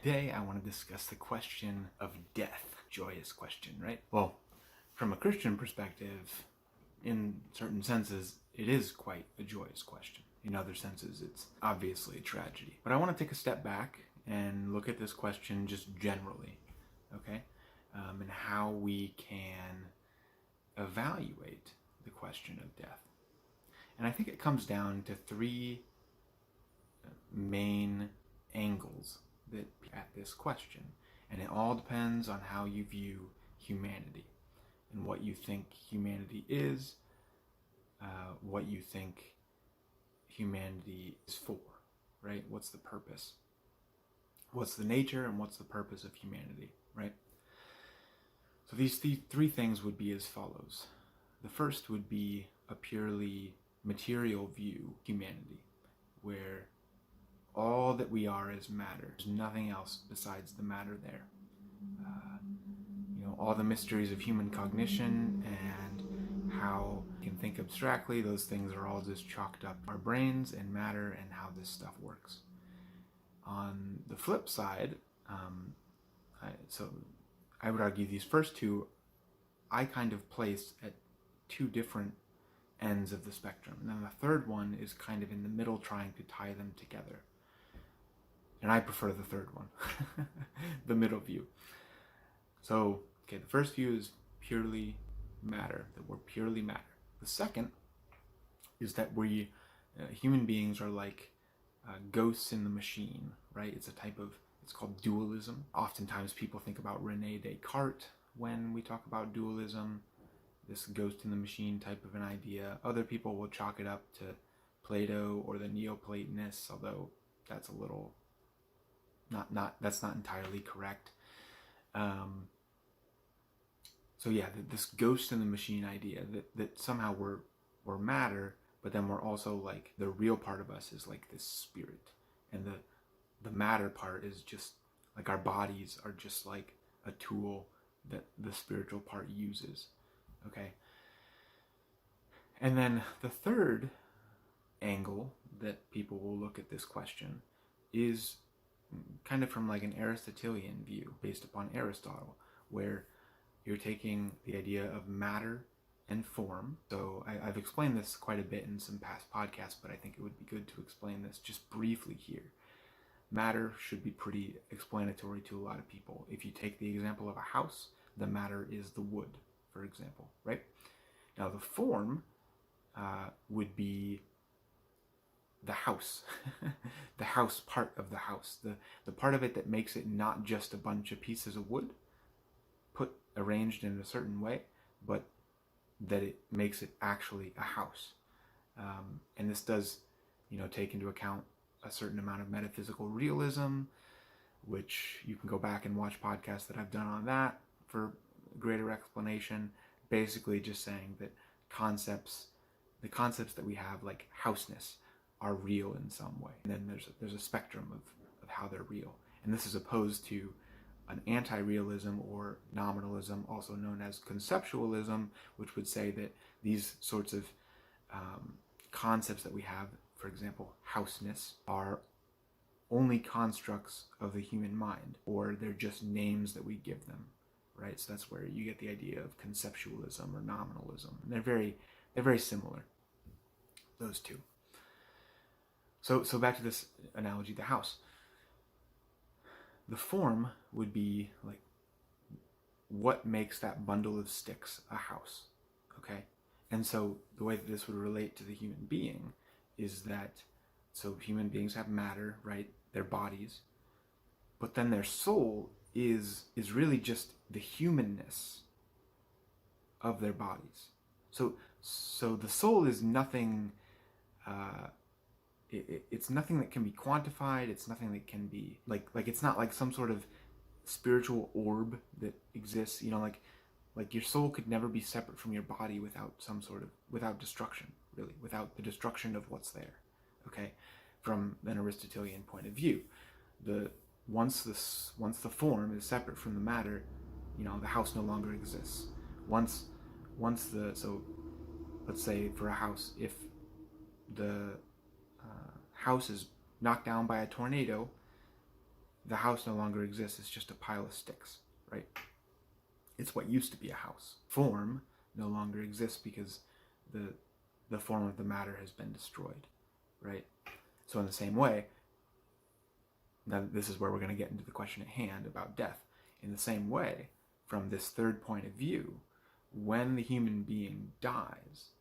Today I want to discuss the question of death. Joyous question, right? Well, from a Christian perspective, in certain senses, it is quite a joyous question. In other senses, it's obviously a tragedy. But I want to take a step back and look at this question just generally, okay? And how we can evaluate the question of death. And I think it comes down to three main angles at this question, and it all depends on how you view humanity and what you think humanity is, what you think humanity is for, right? What's the purpose? What's the nature and what's the purpose of humanity, right? So these three things would be as follows. The first would be a purely material view of humanity, where all that we are is matter. There's nothing else besides the matter there. All the mysteries of human cognition and how we can think abstractly, those things are all just chalked up our brains and matter and how this stuff works. On the flip side, I would argue these first two I kind of place at two different ends of the spectrum. And then the third one is kind of in the middle, trying to tie them together. And I prefer the third one, the middle view. So, okay, the first view is purely matter, that we're purely matter. The second is that we, human beings, are like ghosts in the machine, right? It's called dualism. Oftentimes people think about Rene Descartes when we talk about dualism, this ghost in the machine type of an idea. Other people will chalk it up to Plato or the Neoplatonists, although that's a little that's not entirely correct. So yeah, this ghost in the machine idea that somehow we're matter, but then we're also like, the real part of us is like this spirit, and the matter part is just like, our bodies are just like a tool that the spiritual part uses. Okay. And then the third angle that people will look at this question is kind of from like an Aristotelian view, based upon Aristotle, where you're taking the idea of matter and form. So I've explained this quite a bit in some past podcasts, but I think it would be good to explain this just briefly here. Matter should be pretty explanatory to a lot of people. If you take the example of a house, the matter is the wood, for example, right? Now the form would be the house, the house part of the house, the part of it that makes it not just a bunch of pieces of wood arranged in a certain way, but that it makes it actually a house. And this does, take into account a certain amount of metaphysical realism, which you can go back and watch podcasts that I've done on that for greater explanation. Basically just saying that the concepts that we have, like houseness, are real in some way. And then there's a spectrum of how they're real. And this is opposed to an anti-realism or nominalism, also known as conceptualism, which would say that these sorts of concepts that we have, for example, houseness, are only constructs of the human mind, or they're just names that we give them, right? So that's where you get the idea of conceptualism or nominalism. And they're very similar, those two. So back to this analogy, the house. The form would be like, what makes that bundle of sticks a house, okay? And so the way that this would relate to the human being is that, so human beings have matter, right? Their bodies, but then their soul is really just the humanness of their bodies. So the soul is nothing, it's nothing that can be quantified. It's nothing that can be like it's not like some sort of spiritual orb that exists, like your soul could never be separate from your body without destruction, really, without the destruction of what's there, okay? From an Aristotelian point of view, once the form is separate from the matter, the house no longer exists. So let's say for a house, if the house is knocked down by a tornado, the house no longer exists. It's just a pile of sticks, right? It's what used to be a house. Form no longer exists because the form of the matter has been destroyed, right? So in the same way, now this is where we're going to get into the question at hand about death. In the same way, from this third point of view, when the human being dies,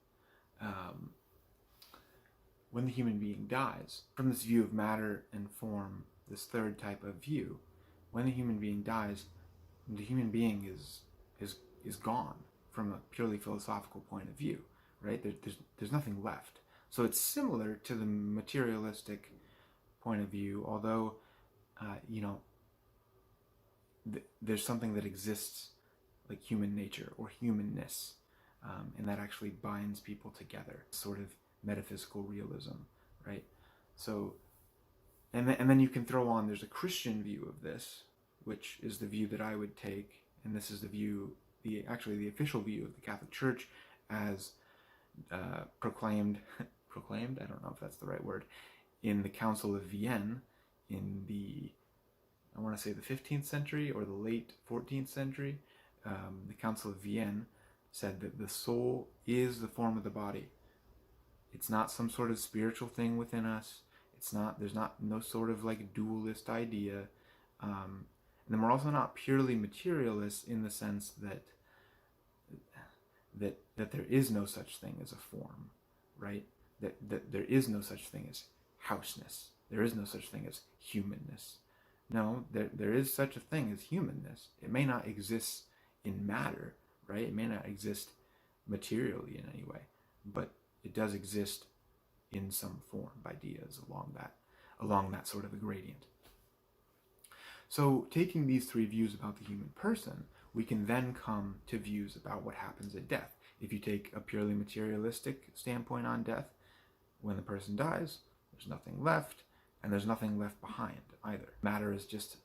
from this view of matter and form, this third type of view, when the human being dies, the human being is gone from a purely philosophical point of view, right? There's nothing left. So it's similar to the materialistic point of view, although there's something that exists like human nature or humanness, and that actually binds people together, sort of metaphysical realism, right? So, and then you can throw on, there's a Christian view of this, which is the view that I would take, and this is the view, the official view of the Catholic Church as proclaimed, I don't know if that's the right word, in the Council of Vienne in the, I want to say the 15th century or the late 14th century. The Council of Vienne said that the soul is the form of the body. It's not some sort of spiritual thing within us. There's no sort of like dualist idea. And then we're also not purely materialists in the sense that there is no such thing as a form, right? That there is no such thing as houseness. There is no such thing as humanness. No, there is such a thing as humanness. It may not exist in matter, right? It may not exist materially in any way, but it does exist in some form, ideas along that sort of a gradient. So taking these three views about the human person, we can then come to views about what happens at death. If you take a purely materialistic standpoint on death, when the person dies, there's nothing left, and there's nothing left behind either. Matter is just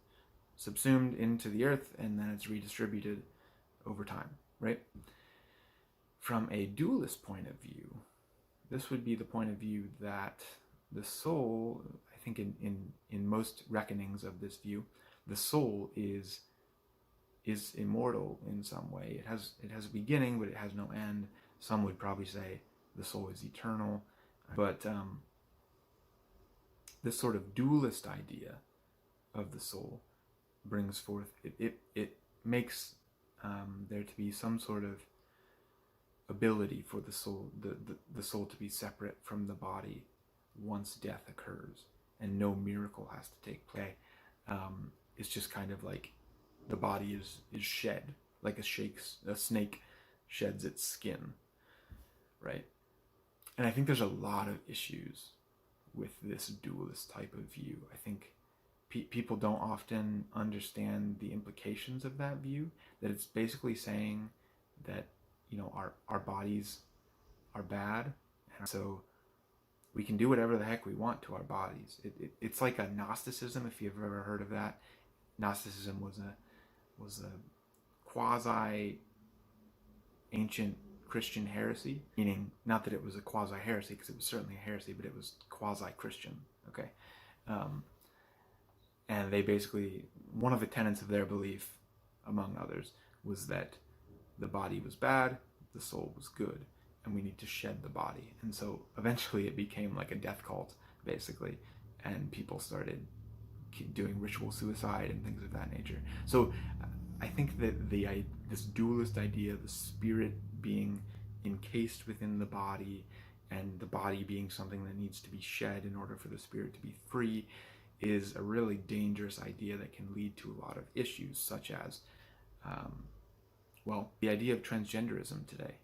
subsumed into the earth, and then it's redistributed over time, right? From a dualist point of view, this would be the point of view that the soul, I think in most reckonings of this view, the soul is immortal in some way. It has a beginning, but it has no end. Some would probably say the soul is eternal, but this sort of dualist idea of the soul brings forth, it makes there to be some sort of ability for the soul, the soul to be separate from the body once death occurs, and no miracle has to take place. It's just kind of like the body is shed, like a snake sheds its skin, right? And I think there's a lot of issues with this dualist type of view. I think people don't often understand the implications of that view, that it's basically saying that, our bodies are bad, and so we can do whatever the heck we want to our bodies. It's like a Gnosticism, if you've ever heard of that. Gnosticism was a quasi ancient Christian heresy, meaning not that it was a quasi heresy, because it was certainly a heresy, but it was quasi Christian. Okay, and they basically, one of the tenets of their belief, among others, was that the body was bad, the soul was good, and we need to shed the body. And so eventually it became like a death cult, basically, and people started doing ritual suicide and things of that nature. So I think that this dualist idea of the spirit being encased within the body, and the body being something that needs to be shed in order for the spirit to be free, is a really dangerous idea that can lead to a lot of issues, such as the idea of transgenderism today,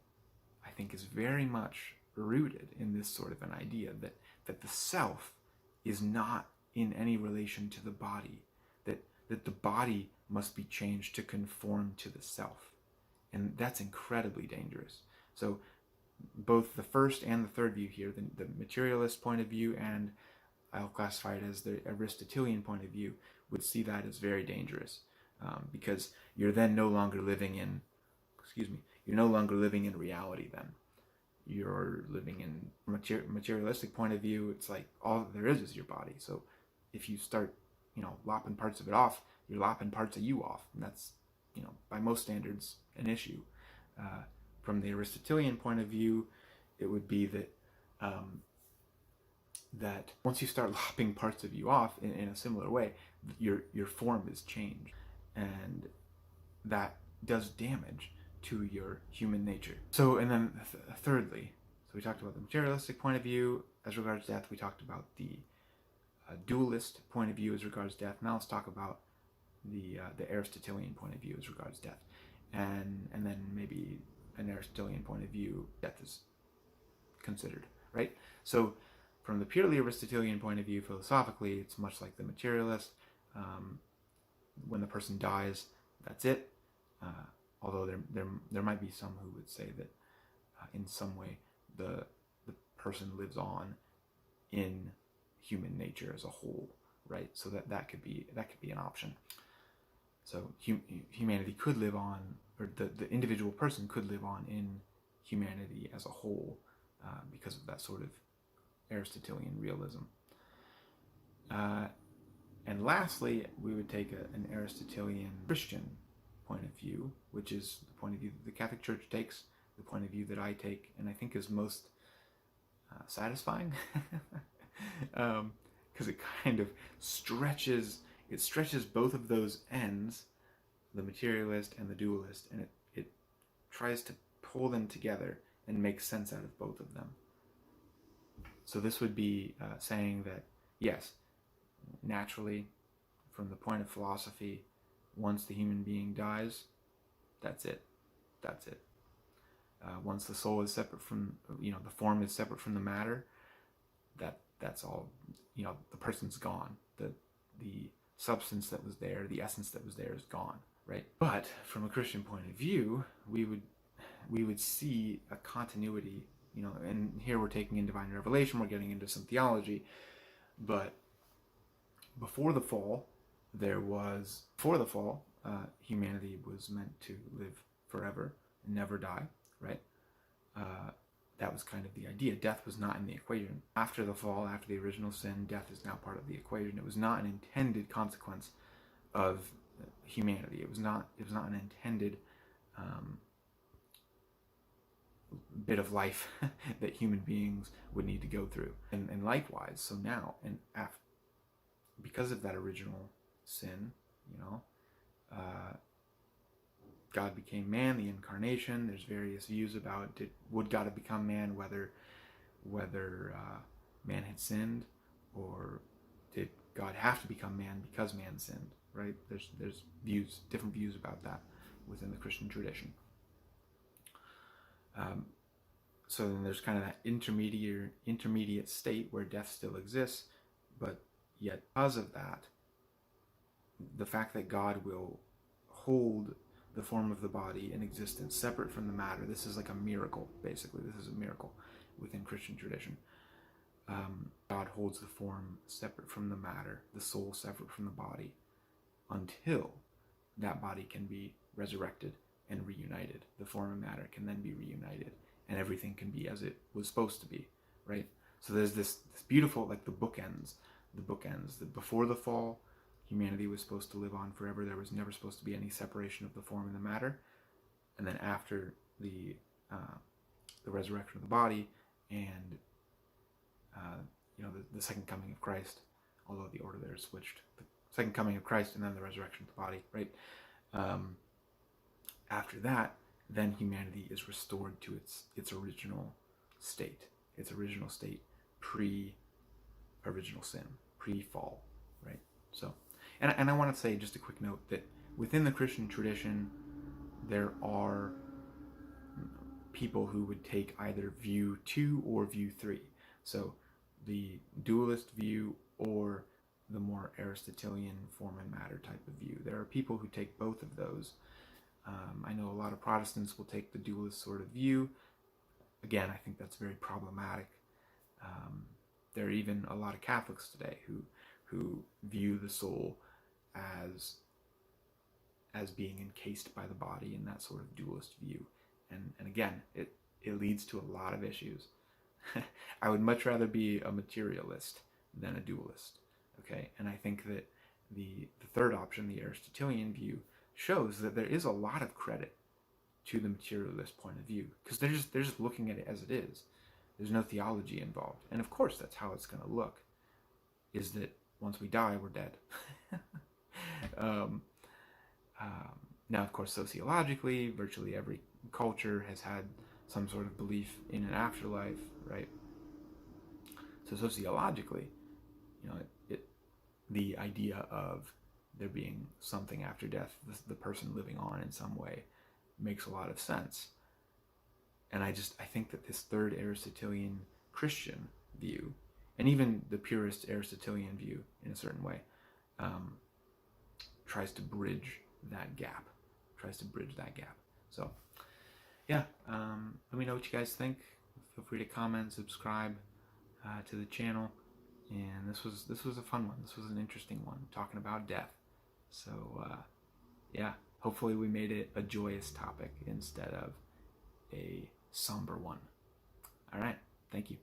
I think, is very much rooted in this sort of an idea that the self is not in any relation to the body, that the body must be changed to conform to the self. And that's incredibly dangerous. So both the first and the third view here, the materialist point of view, and I'll classify it as the Aristotelian point of view, would see that as very dangerous, because you're then no longer living in reality then. You're living in materialistic point of view. It's like all there is your body. So if you start lopping parts of it off, you're lopping parts of you off. And that's, by most standards, an issue. From the Aristotelian point of view, it would be that once you start lopping parts of you off in a similar way, your form is changed, and that does damage to your human nature. So, and then thirdly, so we talked about the materialistic point of view as regards death. We talked about the dualist point of view as regards death. Now let's talk about the Aristotelian point of view as regards death, and then maybe an Aristotelian point of view, death is considered, right? So from the purely Aristotelian point of view, philosophically, it's much like the materialist. When the person dies, that's it. Although there might be some who would say that in some way the person lives on in human nature as a whole, right? So that could be an option. So humanity could live on, or the individual person could live on in humanity as a whole because of that sort of Aristotelian realism. And lastly, we would take an Aristotelian Christian point of view, which is the point of view that the Catholic Church takes, the point of view that I take, and I think is most satisfying, because it kind of stretches both of those ends, the materialist and the dualist, and it tries to pull them together and make sense out of both of them. So this would be saying that, yes, naturally, from the point of philosophy, once the human being dies, that's it. Once the soul is separate from, the form is separate from the matter, that's all, the person's gone. The substance that was there, the essence that was there is gone, right? But from a Christian point of view, we would see a continuity, and here we're taking in divine revelation, we're getting into some theology, but before the fall, humanity was meant to live forever and never die, right? That was kind of the idea. Death was not in the equation. After the fall, after the original sin, death is now part of the equation. It was not an intended consequence of humanity. It was not an intended bit of life that human beings would need to go through. And likewise, so now, and because of that original sin, God became man, the incarnation. There's various views about would God have become man, whether man had sinned, or did God have to become man because man sinned, right? There's different views about that within the Christian tradition. So then there's kind of that intermediate state where death still exists, but yet because of that, the fact that God will hold the form of the body in existence separate from the matter, this is like a miracle, basically. This is a miracle within Christian tradition. God holds the form separate from the matter, the soul separate from the body, until that body can be resurrected and reunited. The form and matter can then be reunited, and everything can be as it was supposed to be, right? So there's this beautiful, like the bookends, that before the fall, humanity was supposed to live on forever. There was never supposed to be any separation of the form and the matter. And then after the resurrection of the body and the second coming of Christ, although the order there is switched, the second coming of Christ and then the resurrection of the body, right? After that, then humanity is restored to its original state, pre-original sin, pre-fall, right? So, and I want to say just a quick note that within the Christian tradition, there are people who would take either view 2 or view 3. So the dualist view or the more Aristotelian form and matter type of view. There are people who take both of those. I know a lot of Protestants will take the dualist sort of view. Again, I think that's very problematic. There are even a lot of Catholics today who view the soul as being encased by the body in that sort of dualist view. And again, it leads to a lot of issues. I would much rather be a materialist than a dualist, okay? And I think the third option, the Aristotelian view, shows that there is a lot of credit to the materialist point of view, because they're just looking at it as it is. There's no theology involved, and of course that's how it's going to look. Is that once we die, we're dead. Now, of course, sociologically, virtually every culture has had some sort of belief in an afterlife, right? So sociologically, you know, the idea of there being something after death, the person living on in some way, makes a lot of sense. And I think that this third Aristotelian Christian view, and even the purist Aristotelian view in a certain way, tries to bridge that gap. So, yeah, let me know what you guys think. Feel free to comment, subscribe to the channel. And this was a fun one. This was an interesting one, talking about death. So, yeah, hopefully we made it a joyous topic instead of a somber one. All right, thank you.